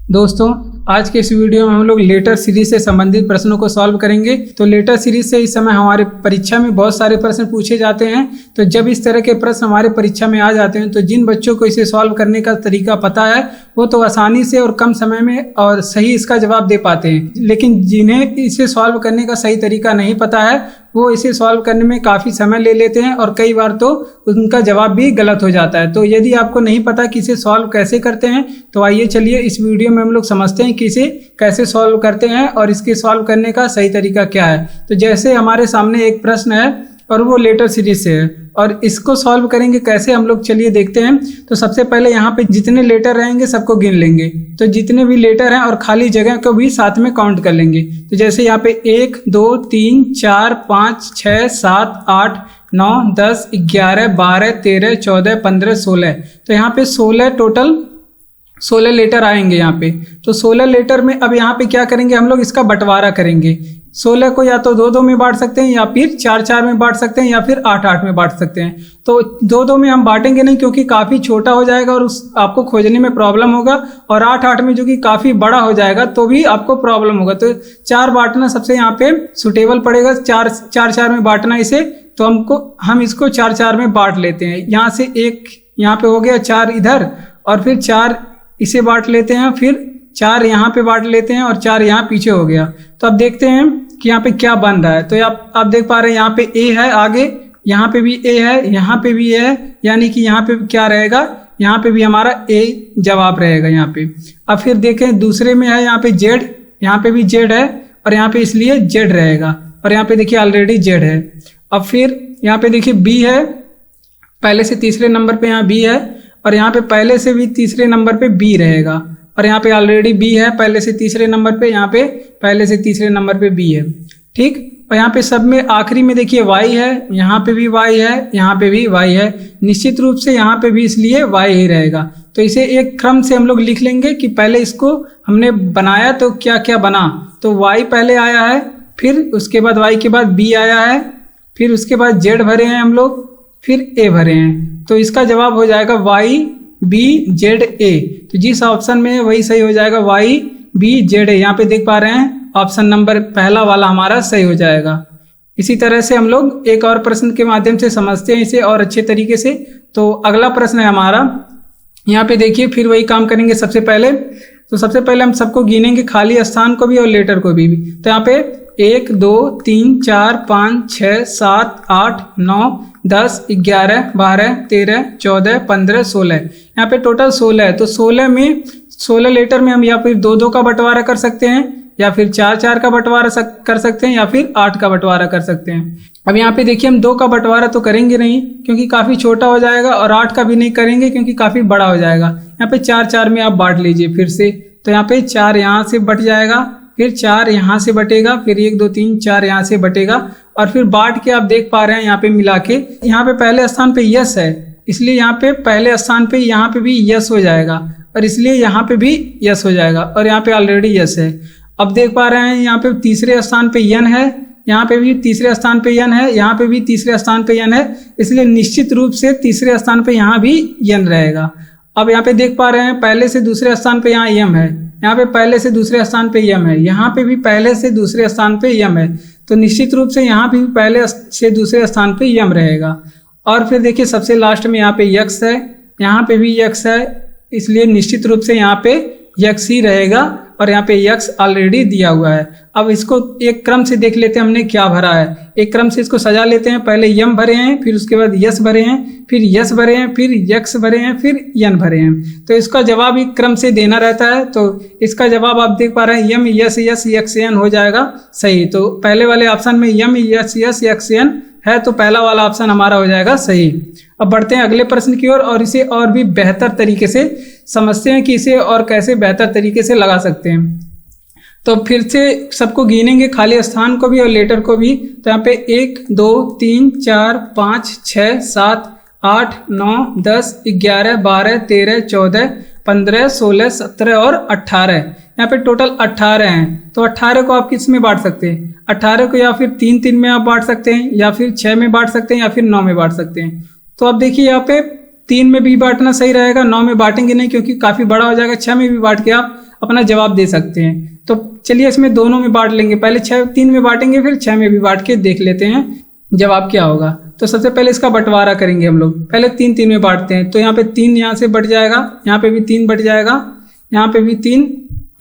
दोस्तों, आज के इस वीडियो में हम लोग लेटर सीरीज से संबंधित प्रश्नों को सॉल्व करेंगे। तो लेटर सीरीज से इस समय हमारे परीक्षा में बहुत सारे प्रश्न पूछे जाते हैं। तो जब इस तरह के प्रश्न हमारे परीक्षा में आ जाते हैं तो जिन बच्चों को इसे सॉल्व करने का तरीका पता है वो तो आसानी से और कम समय में और सही इसका जवाब दे पाते हैं, लेकिन जिन्हें इसे सॉल्व करने का सही तरीका नहीं पता है वो इसे सॉल्व करने में काफ़ी समय ले लेते हैं और कई बार तो उनका जवाब भी गलत हो जाता है। तो यदि आपको नहीं पता कि इसे सॉल्व कैसे करते हैं तो आइए चलिए इस वीडियो में हम लोग समझते हैं कि इसे कैसे सॉल्व करते हैं और इसके सॉल्व करने का सही तरीका क्या है। तो जैसे हमारे सामने एक प्रश्न है और वो लेटर सीरीज से है और इसको सॉल्व करेंगे कैसे हम लोग चलिए देखते हैं। तो सबसे पहले यहाँ पे जितने लेटर रहेंगे सबको गिन लेंगे, तो जितने भी लेटर हैं और खाली जगह को भी साथ में काउंट कर लेंगे। तो जैसे यहाँ पे 1 2 3 4 5 6 7 8 9 10 11 12 13 14 15 16, तो यहाँ पे 16 टोटल 16 लेटर आएंगे यहाँ पे। तो 16 लेटर में अब यहाँ पे क्या करेंगे हम लोग, इसका बंटवारा करेंगे। 16 को या तो 2-2 में बांट सकते हैं या फिर 4-4 में बांट सकते हैं या फिर 8-8 में बांट सकते हैं। तो 2-2 में हम बांटेंगे नहीं क्योंकि काफ़ी छोटा हो जाएगा और आपको खोजने में प्रॉब्लम होगा, और 8-8 में जो कि काफ़ी बड़ा हो जाएगा तो भी आपको प्रॉब्लम होगा। तो 4 बांटना सबसे यहाँ पे सुटेबल पड़ेगा। 4-4 में बांटना इसे, तो हम इसको 4-4 में बांट लेते हैं। यहाँ से 1 यहाँ पे हो गया, 4 इधर और फिर 4 इसे बांट लेते हैं, फिर 4 यहाँ पे बांट लेते हैं और 4 यहाँ पीछे हो गया। तो अब देखते हैं कि यहाँ पे क्या बन रहा है। तो आप देख पा रहे हैं यहाँ पे ए है, आगे यहाँ पे भी ए है, यहाँ पे भी ए है, यानी कि यहाँ पे क्या रहेगा, यहाँ पे भी हमारा ए जवाब रहेगा यहाँ पे। अब फिर देखें दूसरे में है यहाँ पे जेड, यहाँ पे भी जेड है और यहाँ पे इसलिए जेड रहेगा, और यहाँ पे देखिए ऑलरेडी जेड है। अब फिर यहाँ पे देखिए बी है, पहले से तीसरे नंबर पे यहाँ बी है और यहाँ पे पहले से भी तीसरे नंबर पे बी रहेगा, और यहाँ पे ऑलरेडी बी है पहले से तीसरे नंबर पे, यहाँ पे पहले से तीसरे नंबर पे बी है। ठीक, और यहाँ पे सब में आखिरी में देखिए वाई है, यहाँ पे भी वाई है, यहाँ पे भी वाई है, निश्चित रूप से यहाँ पे भी इसलिए वाई ही रहेगा। तो इसे एक क्रम से हम लोग लिख लेंगे कि पहले इसको हमने बनाया तो क्या क्या बना। तो वाई पहले आया है, फिर उसके बाद वाई के बाद बी आया है, फिर उसके बाद जेड भरे हैं हम लोग, फिर ए भरे हैं। तो इसका जवाब हो जाएगा वाई बी जेड ए। तो जिस ऑप्शन में है वही सही हो जाएगा, वाई बी जेड ए। यहाँ पे देख पा रहे हैं ऑप्शन नंबर पहला वाला हमारा सही हो जाएगा। इसी तरह से हम लोग एक और प्रश्न के माध्यम से समझते हैं इसे और अच्छे तरीके से। तो अगला प्रश्न है हमारा, यहाँ पे देखिए फिर वही काम करेंगे। सबसे पहले हम सबको गिनेंगे, खाली स्थान को भी और लेटर को भी। तो यहाँ पे 1 2 3 4 5 6 7 8 9 10 11 12 13 14 15 16, यहाँ पे टोटल 16 है। तो 16 लेटर में हम या फिर 2-2 का बंटवारा कर सकते हैं, या फिर 4-4 का बंटवारा कर सकते हैं, या फिर 8 का बंटवारा कर सकते हैं। अब यहाँ पे देखिए हम 2 का बंटवारा तो करेंगे नहीं क्योंकि काफ़ी छोटा हो जाएगा, और 8 का भी नहीं करेंगे क्योंकि काफ़ी बड़ा हो जाएगा। यहाँ पे 4-4 में आप बांट लीजिए फिर से। तो यहाँ पे 4 यहाँ से बट जाएगा, फिर 4 यहाँ से बटेगा, फिर 1 2 3 4 यहाँ से बटेगा, और फिर बांट के आप देख पा रहे हैं यहाँ पे मिला के, यहाँ पे पहले स्थान पे यस है इसलिए यहाँ पे पहले स्थान पे यहाँ पे भी यस हो जाएगा, और इसलिए यहाँ पे भी यस हो जाएगा, और यहाँ पे ऑलरेडी यस है। अब देख पा रहे हैं यहाँ पे तीसरे स्थान पे यन है, यहाँ पे भी तीसरे स्थान पे यन है, यहाँ पे भी तीसरे स्थान पे यन है, इसलिए निश्चित रूप से तीसरे स्थान पे यहाँ भी यन रहेगा। अब यहाँ पे देख पा रहे हैं पहले से दूसरे स्थान पे यहाँ यम है, यहाँ पे पहले से दूसरे स्थान पे यम है, यहाँ पे भी पहले से दूसरे स्थान पे यम है, तो निश्चित रूप से यहाँ पे भी पहले से दूसरे स्थान पे यम रहेगा। और फिर देखिए सबसे लास्ट में यहाँ पे यक्स है, यहाँ पे भी यक्स है, इसलिए निश्चित रूप से यहाँ पे यक्स ही रहेगा, और यहाँ पे यक्स ऑलरेडी दिया हुआ है। अब इसको एक क्रम से देख लेते हैं हमने क्या भरा है, एक क्रम से इसको सजा लेते हैं। पहले यम भरे हैं, फिर उसके बाद यस भरे हैं, फिर यस भरे हैं, फिर यक्स भरे हैं, फिर यन भरे हैं। तो इसका जवाब एक क्रम से देना रहता है। तो इसका जवाब आप देख पा रहे हैं यम यस यस यक्स यन हो जाएगा सही। तो पहले वाले ऑप्शन में यम यस यस यक्स यन है, तो पहला वाला ऑप्शन हमारा हो जाएगा सही। अब बढ़ते हैं अगले प्रश्न की ओर और इसे और भी बेहतर तरीके से समझते हैं कि इसे और कैसे बेहतर तरीके से लगा सकते हैं। तो फिर से सबको गिनेंगे, खाली स्थान को भी और लेटर को भी। तो यहाँ पे 1 2 3 4 5 6 7 8 9 10 11 12 13 14 15 16 17 और 18, यहाँ पे टोटल 18 हैं। तो 18 को आप किस में बांट सकते हैं, 18 को या फिर 3-3 में आप बांट सकते हैं, या फिर 6 में बांट सकते हैं, या फिर 9 में बांट सकते हैं। तो अब देखिए यहाँ पे 3 में भी बांटना सही रहेगा, 9 में बांटेंगे नहीं क्योंकि काफ़ी बड़ा हो जाएगा। 6 में भी बांट के आप अपना जवाब दे सकते हैं। तो चलिए इसमें दोनों में बांट लेंगे, पहले 6 3 में बांटेंगे, फिर 6 में भी बांट के देख लेते हैं जवाब क्या होगा। तो सबसे पहले इसका बंटवारा करेंगे हम लोग, पहले 3 3 में बांटते हैं। तो यहाँ पे 3 यहाँ से बट जाएगा, यहाँ पे भी 3 बट जाएगा, यहाँ पे भी 3,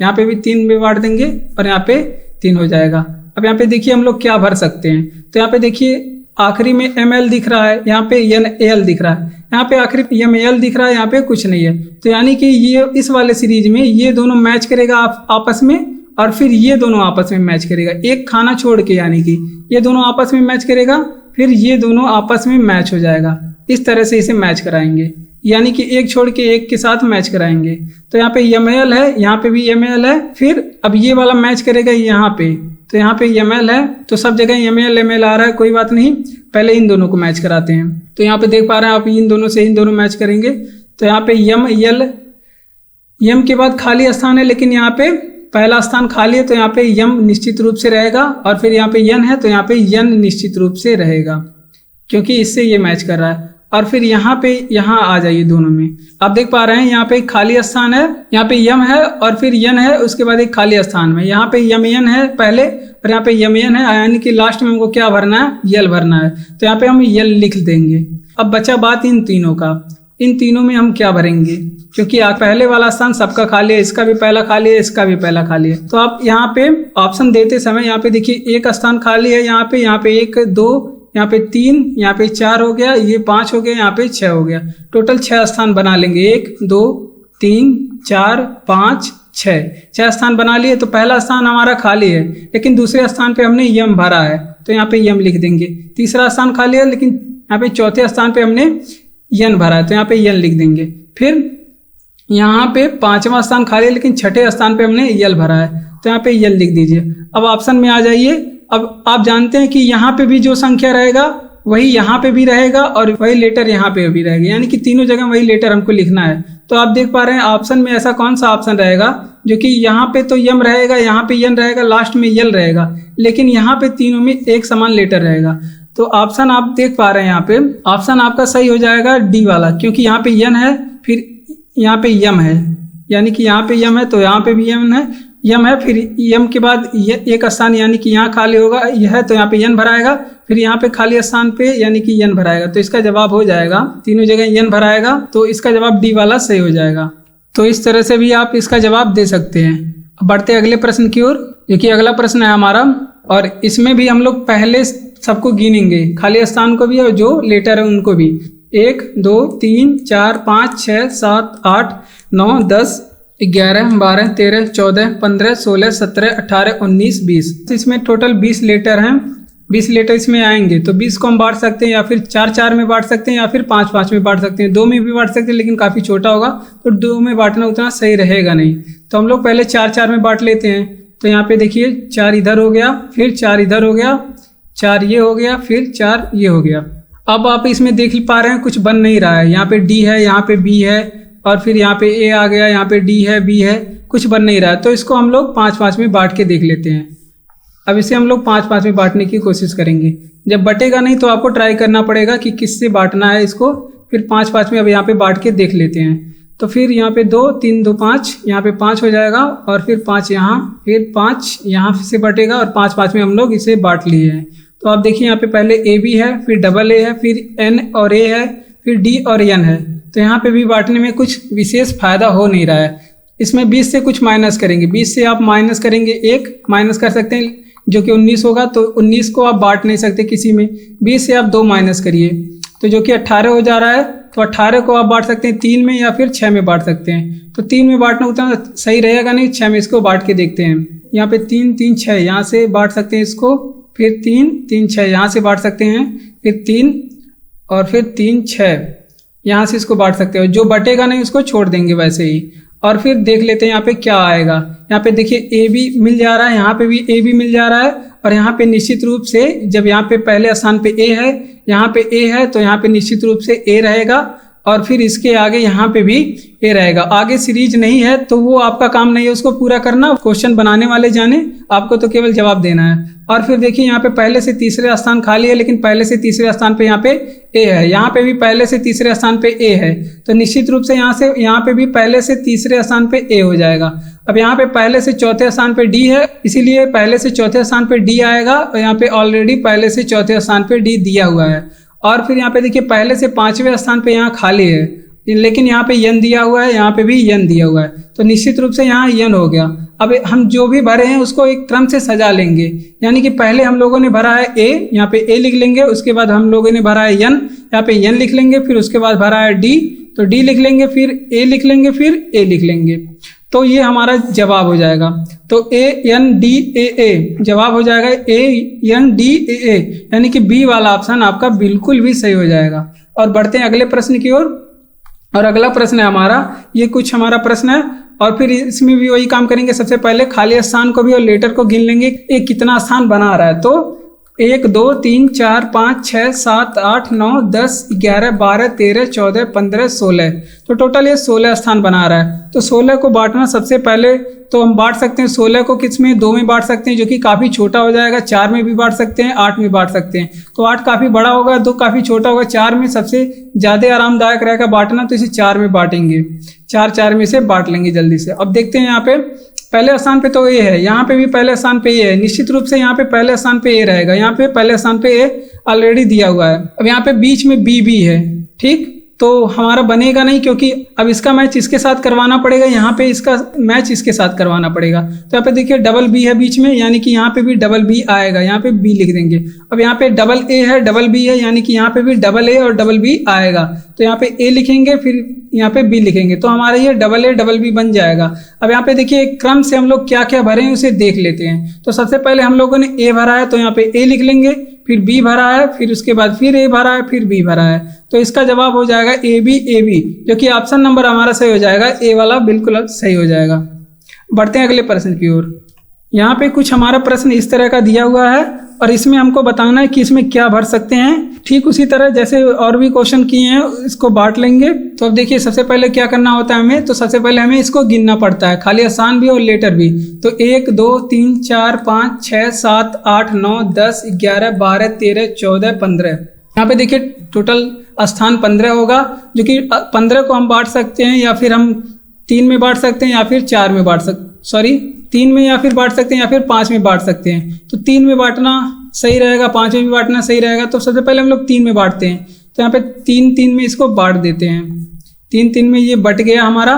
यहाँ पे भी 3 में बांट देंगे और यहाँ पे 3 हो जाएगा। अब यहाँ पे देखिए हम लोग क्या भर सकते हैं। तो यहाँ पे देखिए आखिरी में ML दिख रहा है, यहाँ पे NAL दिख रहा है, यहाँ पे आखिरी MAL दिख रहा है, यहाँ पे कुछ नहीं है। तो यानी कि ये इस वाले सीरीज में ये दोनों मैच करेगा आपस में, और फिर ये दोनों आपस में मैच करेगा एक खाना छोड़ के, यानी कि ये दोनों आपस में मैच करेगा, फिर ये दोनों आपस में मैच हो जाएगा। इस तरह से इसे मैच कराएंगे, यानी कि एक छोड़ के एक के साथ मैच कराएंगे। तो यहाँ पे ML है, यहाँ पे भी ML है, फिर अब ये वाला मैच करेगा यहाँ पे, तो यहाँ पे ML है, तो सब जगह ML आ रहा है, कोई बात नहीं, पहले इन दोनों को मैच कराते हैं। तो यहाँ पे देख पा रहे हैं आप, इन दोनों से इन दोनों मैच करेंगे। तो यहाँ पे M के बाद खाली स्थान है, लेकिन यहाँ पे पहला स्थान खाली है, तो यहाँ पे M निश्चित रूप से रहेगा, और फिर यहाँ पे N है, तो यहाँ पे N निश्चित रूप से रहेगा, क्योंकि इससे ये मैच कर रहा है। और फिर यहाँ आ जाइए दोनों में, आप देख पा रहे हैं यहाँ पे एक खाली स्थान है, यहाँ पे M है और फिर N है, उसके बाद एक खाली स्थान में यहाँ पे MN है पहले, और यहाँ पे MN है, यानी कि लास्ट में हमको क्या भरना है, L भरना है। तो यहाँ पे हम L लिख देंगे। अब बचा बात इन तीनों का, इन तीनों में हम क्या भरेंगे, क्योंकि पहले वाला स्थान सबका खाली है, इसका भी पहला खाली है, इसका भी पहला खाली है। तो आप यहाँ पे ऑप्शन देते समय यहाँ पे देखिए एक स्थान खाली है, यहाँ पे 1 2, यहाँ पे 3, यहाँ पे 4 हो गया, ये 5 हो गया, यहाँ पे 6 हो गया, टोटल 6 स्थान बना लेंगे। 1 2 3 4 5 6 स्थान बना लिए। तो पहला स्थान हमारा खाली है, लेकिन दूसरे स्थान पे हमने M भरा है, तो यहाँ पे M लिख देंगे। तीसरा स्थान खाली है, लेकिन यहाँ पे चौथे स्थान पे हमने N भरा है, तो यहाँ पे N लिख देंगे। फिर यहाँ पे 5वां स्थान खाली है, लेकिन छठे स्थान पे हमने L भरा है, तो यहाँ पे L लिख दीजिए। अब ऑप्शन में आ जाइए। अब आप जानते हैं कि यहाँ पे भी जो संख्या रहेगा वही यहाँ पे भी रहेगा, और वही लेटर यहाँ पे भी रहेगा, यानी कि तीनों जगह वही लेटर हमको लिखना है। तो आप देख पा रहे हैं ऑप्शन में ऐसा कौन सा ऑप्शन रहेगा जो कि यहाँ पे तो M रहेगा, यहाँ पे N रहेगा, लास्ट में L रहेगा, लेकिन यहाँ पे तीनों में एक समान लेटर रहेगा। तो ऑप्शन आप देख पा रहे हैं यहाँ पे ऑप्शन आपका सही हो जाएगा D वाला, क्योंकि यहाँ पे N है, फिर यहाँ पे M है, यानी कि यहाँ पे M है, तो यहाँ पे भी M है, फिर M के बाद एक स्थान यानी कि यहाँ खाली होगा, यह है, तो यहाँ पे N भराएगा, फिर यहाँ पे खाली स्थान पे यानी कि N भराएगा। तो इसका जवाब हो जाएगा, तीनों जगह N भराएगा, तो इसका जवाब D वाला सही हो जाएगा। तो इस तरह से भी आप इसका जवाब दे सकते हैं। अब बढ़ते अगले प्रश्न की ओर। देखिए अगला प्रश्न है हमारा, और इसमें भी हम लोग पहले सबको गिनेंगे, खाली स्थान को भी और जो लेटर है उनको भी। 1 2 3 4 5 6 7 8 9 10 11 12 13 14 15 16 17 18 19 20। इसमें टोटल 20 लेटर हैं, 20 लेटर इसमें आएंगे। तो 20 को हम बांट सकते हैं, या फिर 4 4 में बांट सकते हैं, या फिर 5 5 में बांट सकते हैं, 2 में भी बांट सकते हैं, लेकिन काफ़ी छोटा होगा, तो 2 में बांटना उतना सही रहेगा नहीं। तो हम लोग पहले 4 4 में बांट लेते हैं। तो यहाँ पे देखिए 4 इधर हो गया, फिर 4 इधर हो गया, 4 ये हो गया, फिर 4 ये हो गया। अब आप इसमें देख पा रहे हैं कुछ बन नहीं रहा है, यहाँ पे D है, यहाँ पे B है, और फिर यहाँ पे A आ गया, यहाँ पे D है, B है, कुछ बन नहीं रहा है। तो इसको हम लोग 5 5 में बांट के देख लेते हैं। अब इसे हम लोग 5 5 में बांटने की कोशिश करेंगे। जब बटेगा नहीं तो आपको ट्राई करना पड़ेगा कि किससे बांटना है इसको। फिर 5 5 में अब यहाँ पे बांट के देख लेते हैं। तो फिर यहाँ पे 2 3 2 5, यहाँ पे 5 हो जाएगा, और फिर 5 यहाँ, फिर 5 यहाँ से बटेगा, और 5 5 में हम लोग इसे बांट लिए हैं। तो आप देखिए यहाँ पे पहले AB है, फिर AA है, फिर N और A है, फिर D और N है। तो यहाँ पे भी बांटने में कुछ विशेष फायदा हो नहीं रहा है। इसमें 20 से कुछ माइनस करेंगे, 20 से आप माइनस करेंगे, 1 माइनस कर सकते हैं जो कि 19 होगा। तो 19 को आप बांट नहीं सकते किसी में, 20 से आप 2 माइनस करिए तो जो कि 18 हो जा रहा है। तो 18 को आप बांट सकते हैं 3 में या फिर 6 में बांट सकते हैं। तो 3 में बांटना उतना सही रहेगा नहीं, 6 में इसको बांट के देखते हैं। यहाँ पे 3 3 6 यहाँ से बांट सकते हैं इसको, फिर 3 3 6 यहाँ से बांट सकते हैं, फिर 3 और फिर 3 6 यहाँ से इसको बांट सकते हो। जो बटेगा नहीं उसको छोड़ देंगे वैसे ही। और फिर देख लेते हैं यहाँ पे क्या आएगा। यहाँ पे देखिए A भी मिल जा रहा है, यहाँ पे भी A भी मिल जा रहा है, और यहाँ पे निश्चित रूप से जब यहाँ पे पहले स्थान पे A है, यहाँ पे A है, तो यहाँ पे निश्चित रूप से A रहेगा, और फिर इसके आगे यहाँ पे भी A रहेगा। आगे सीरीज नहीं है तो वो आपका काम नहीं है उसको पूरा करना, क्वेश्चन बनाने वाले जाने, आपको तो केवल जवाब देना है। और फिर देखिए यहाँ पे पहले से तीसरे स्थान खाली है, लेकिन पहले से तीसरे स्थान पे यहाँ पे A है, यहाँ पे भी पहले से तीसरे स्थान पे A है, तो निश्चित रूप से यहाँ पे भी पहले से तीसरे स्थान पे A हो जाएगा। अब यहाँ पे पहले से चौथे स्थान पे डी है, इसीलिए पहले से चौथे स्थान पे डी आएगा और यहाँ पे ऑलरेडी पहले से चौथे स्थान पे डी दिया हुआ है। और फिर यहाँ पे देखिए पहले से पांचवें स्थान पे यहाँ खाली है, लेकिन यहाँ पे यन दिया हुआ है, यहाँ पे भी यन दिया हुआ है, तो निश्चित रूप से यहाँ यन हो गया। अब हम जो भी भरे हैं उसको एक क्रम से सजा लेंगे, यानी कि पहले हम लोगों ने भरा है ए, यहाँ पे ए लिख लेंगे, उसके बाद हम लोगों ने भरा है यन, यहाँ पे यन लिख लेंगे, फिर उसके बाद भरा है डी, तो डी लिख लेंगे, फिर ए लिख लेंगे, फिर ए लिख लेंगे, तो ये हमारा जवाब हो जाएगा। तो ए एन डी ए जवाब हो जाएगा ए एन डी ए, यानी कि बी वाला ऑप्शन आपका बिल्कुल भी सही हो जाएगा। और बढ़ते हैं अगले प्रश्न की ओर, और अगला प्रश्न है हमारा, ये कुछ हमारा प्रश्न है और फिर इसमें भी वही काम करेंगे। सबसे पहले खाली स्थान को भी और लेटर को गिन लेंगे, ये कितना स्थान बना रहा है। तो 1 2 3 4 5 6 7 8 9 10 11 12 13 14 15 16, तो टोटल ये 16 स्थान बना रहा है। तो 16 को बांटना, सबसे पहले तो हम बांट सकते हैं 16 को किस में, 2 में बांट सकते हैं जो कि काफ़ी छोटा हो जाएगा, 4 में भी बांट सकते हैं, 8 में बांट सकते हैं। तो 8 काफ़ी बड़ा होगा, 2 काफ़ी छोटा होगा, 4 में सबसे ज़्यादा आरामदायक रहेगा बांटना, तो इसे 4 में बांटेंगे, 4 में से बांट लेंगे जल्दी से। अब देखते हैं यहाँ पे पहले स्थान पे तो ए है, यहाँ पे भी पहले स्थान पे ए है, निश्चित रूप से यहाँ पे पहले स्थान पे ए रहेगा, यहाँ पे पहले स्थान पे ए ऑलरेडी दिया हुआ है। अब यहाँ पे बीच में बी भी है, ठीक, तो हमारा बनेगा नहीं, क्योंकि अब इसका मैच इसके साथ करवाना पड़ेगा, यहाँ पे इसका मैच इसके साथ करवाना पड़ेगा। तो यहाँ पे देखिए डबल बी है बीच में, यानी कि यहाँ पे भी डबल बी आएगा, यहाँ पे बी लिख देंगे। अब यहाँ पे डबल ए है, डबल बी है, यानी कि यहाँ पे भी डबल ए और डबल बी आएगा, तो यहाँ पे ए लिखेंगे, फिर यहाँ पे बी लिखेंगे, तो हमारा ये डबल ए डबल बी बन जाएगा। अब यहाँ पे देखिए क्रम से हम लोग क्या क्या भरे हैं उसे देख लेते हैं। तो सबसे पहले हम लोगों ने ए भरा है, तो यहाँ पे ए लिख लेंगे, फिर बी भरा है, फिर उसके बाद फिर ए भरा है, फिर बी भरा है, तो इसका जवाब हो जाएगा ए बी, जो कि ऑप्शन नंबर हमारा सही हो जाएगा, ए वाला बिल्कुल सही हो जाएगा। बढ़ते हैं अगले प्रश्न की ओर। यहाँ पे कुछ हमारा प्रश्न इस तरह का दिया हुआ है और इसमें हमको बताना है कि इसमें क्या भर सकते हैं। ठीक उसी तरह जैसे और भी क्वेश्चन किए हैं इसको बांट लेंगे। तो अब देखिए सबसे पहले क्या करना होता है हमें, तो सबसे पहले हमें इसको गिनना पड़ता है, खाली स्थान भी और लेटर भी। तो 1 2 3 4 5 6 7 8 9 10 11 12 13 14 15, यहाँ पे देखिए टोटल स्थान 15 होगा, जो कि 15 को हम बांट सकते हैं या फिर हम 3 में बांट सकते हैं या फिर 4 में बांट सकते, 3 में या फिर बांट सकते हैं या फिर 5 में बांट सकते हैं। तो 3 में बांटना सही रहेगा, 5 में भी बांटना सही रहेगा। तो सबसे पहले हम लोग 3 में बांटते हैं, तो यहाँ पे 3 में इसको बांट देते हैं, 3 में ये बट गया हमारा।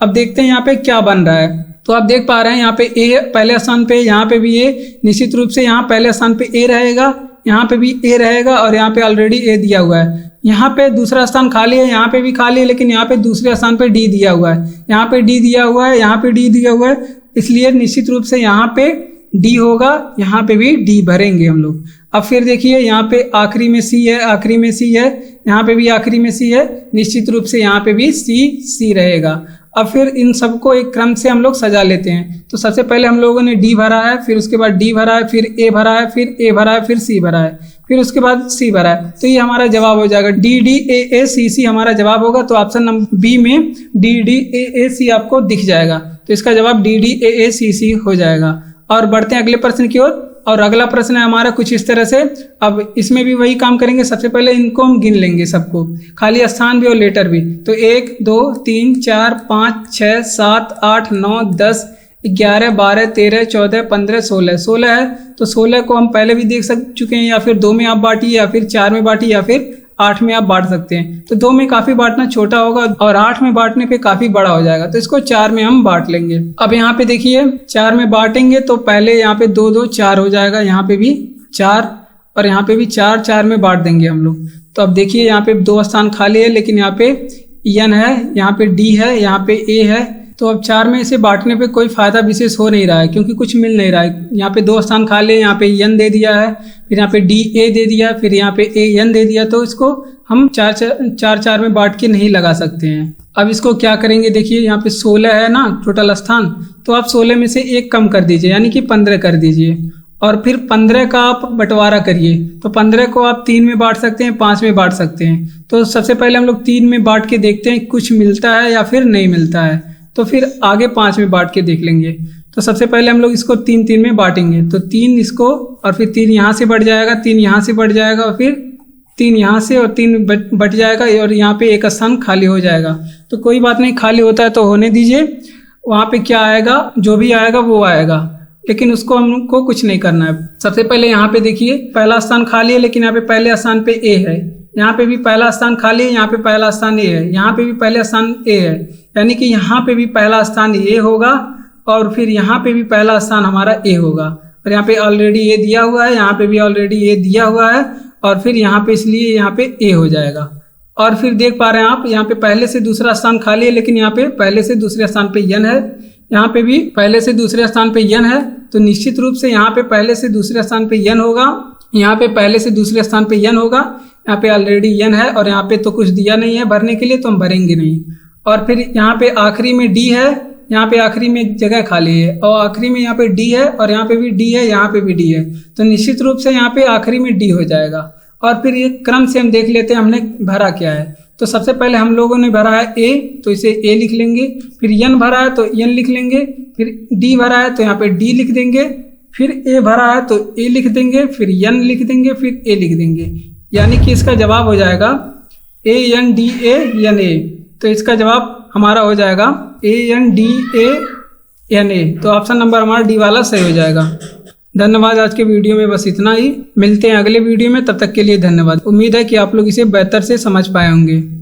अब देखते हैं यहाँ पे क्या बन रहा है। तो आप देख पा रहे हैं यहाँ पे ए पहले स्थान पे, यहाँ पे भी ए, निश्चित रूप से यहाँ पहले स्थान पे ए रहेगा, यहाँ पे भी ए रहेगा और यहाँ पे ऑलरेडी ए दिया हुआ है। यहाँ पे दूसरा स्थान खाली है, यहाँ पे भी खाली है, लेकिन यहाँ पे दूसरे स्थान पे डी दिया हुआ है, यहाँ पे डी दिया हुआ है, यहाँ पे डी दिया हुआ है, इसलिए निश्चित रूप से यहाँ पे डी होगा, यहाँ पे भी डी भरेंगे हम लोग। अब फिर देखिए यहाँ पे आखिरी में सी है, आखिरी में सी है, यहाँ पे भी आखिरी में सी है, निश्चित रूप से यहाँ पे भी सी रहेगा। अब फिर इन सबको एक क्रम से हम लोग सजा लेते हैं। तो सबसे पहले हम लोगों ने डी भरा है, फिर उसके बाद डी भरा है, फिर ए भरा है, फिर ए भरा है, फिर सी भरा है, फिर उसके बाद सी भरा है। तो ये हमारा जवाब हो जाएगा डी डी ए सी सी हमारा जवाब होगा। तो ऑप्शन नंबर बी में डी डी ए सी आपको दिख जाएगा, तो इसका जवाब डी डी ए सी सी हो जाएगा। और बढ़ते हैं अगले प्रश्न की ओर। और अगला प्रश्न है हमारा कुछ इस तरह से। अब इसमें भी वही काम करेंगे, सबसे पहले इनको हम गिन लेंगे सबको, खाली स्थान भी और लेटर भी। तो 1 2 3 4 5 6 7 8 9 10 11 12 13 14 15 16 है। तो 16 को हम पहले भी देख चुके हैं, या फिर 2 में आप बांटिए, या फिर 4 में बांटिए, या फिर 8 में आप बांट सकते हैं। तो 2 में काफी बांटना छोटा होगा और 8 में बांटने पे काफी बड़ा हो जाएगा, तो इसको 4 में हम बांट लेंगे। अब यहाँ पे देखिए 4 में बांटेंगे तो पहले यहाँ पे 2 2 4 हो जाएगा, यहाँ पे भी 4 और यहाँ पे भी 4 में बांट देंगे हम लोग। तो अब देखिए यहाँ पे 2 स्थान खाली है, लेकिन यहाँ पे एन है, यहाँ पे डी है, यहाँ पे ए है। तो अब 4 में इसे बांटने पे कोई फायदा विशेष हो नहीं रहा है, क्योंकि कुछ मिल नहीं रहा है। यहाँ पे 2 स्थान खाली है, यहाँ पे एन दे दिया है, फिर यहाँ पे डी ए दे दिया, फिर यहाँ पे ए एन दे दिया, तो इसको हम 4 में बांट के नहीं लगा सकते हैं। अब इसको क्या करेंगे, देखिए यहाँ पे 16 है ना टोटल स्थान, तो आप 16 में से 1 कम कर दीजिए, यानी कि 15 कर दीजिए, और फिर 15 का आप बंटवारा करिए। तो 15 को आप 3 में बांट सकते हैं, 5 में बांट सकते हैं। तो सबसे पहले हम लोग 3 में बांट के देखते हैं कुछ मिलता है या फिर नहीं मिलता है, तो फिर आगे 5 में बांट के देख लेंगे। तो सबसे पहले हम लोग इसको 3 में बांटेंगे, तो 3 इसको, और फिर 3 यहाँ से बढ़ जाएगा, 3 यहाँ से बढ़ जाएगा, और फिर 3 यहाँ से, और 3 बट जाएगा, और यहाँ पे 1 स्थान खाली हो जाएगा। तो कोई बात नहीं, खाली होता है तो होने दीजिए। वहाँ पे क्या आएगा, जो भी आएगा वो आएगा, लेकिन उसको हमको कुछ नहीं करना है। सबसे पहले यहाँ पे देखिए पहला स्थान खाली है, लेकिन यहाँ पे पहले स्थान पे ए है, यहाँ पे भी पहला स्थान खाली है, यहाँ पे पहला स्थान ए है, यहाँ पे भी पहला स्थान ए है, यानी कि यहाँ पे भी पहला स्थान ए होगा और फिर यहाँ पे भी पहला स्थान हमारा ए होगा। और यहाँ पे ऑलरेडी ए दिया हुआ है, यहाँ पे भी ऑलरेडी ए दिया हुआ है और फिर यहाँ पे इसलिए यहाँ पे ए हो जाएगा। और फिर देख पा रहे हैं आप यहाँ पे पहले से दूसरा स्थान खाली है, लेकिन यहाँ पे पहले से दूसरे स्थान पे यन है, यहाँ पे भी पहले से दूसरे स्थान पे यन है, तो निश्चित रूप से यहाँ पे पहले से दूसरे स्थान पे यन होगा, यहाँ पे पहले से दूसरे स्थान पे यन होगा, यहाँ पे ऑलरेडी यन है और यहाँ पे तो कुछ दिया नहीं है भरने के लिए, तो हम भरेंगे नहीं। और फिर यहाँ पे आखिरी में डी है, यहाँ पे आखिरी में जगह खाली है और आखिरी में यहाँ पे डी है और यहाँ पे भी डी है, यहाँ पे भी डी है, तो निश्चित रूप से यहाँ पे आखिरी में डी हो जाएगा। और फिर ये क्रम से हम देख लेते हैं हमने भरा क्या है। तो सबसे पहले हम लोगों ने भरा है ए, तो इसे ए लिख लेंगे, फिर यन भरा है तो यन लिख लेंगे, फिर डी भरा है तो यहाँ पे डी लिख देंगे, फिर ए भरा है तो ए लिख देंगे, फिर यन लिख देंगे, फिर ए लिख देंगे, यानी कि इसका जवाब हो जाएगा A N D A N A. तो इसका जवाब हमारा हो जाएगा A N D A N A, तो ऑप्शन नंबर हमारा डी वाला सही हो जाएगा। धन्यवाद। आज के वीडियो में बस इतना ही, मिलते हैं अगले वीडियो में, तब तक के लिए धन्यवाद। उम्मीद है कि आप लोग इसे बेहतर से समझ पाए होंगे।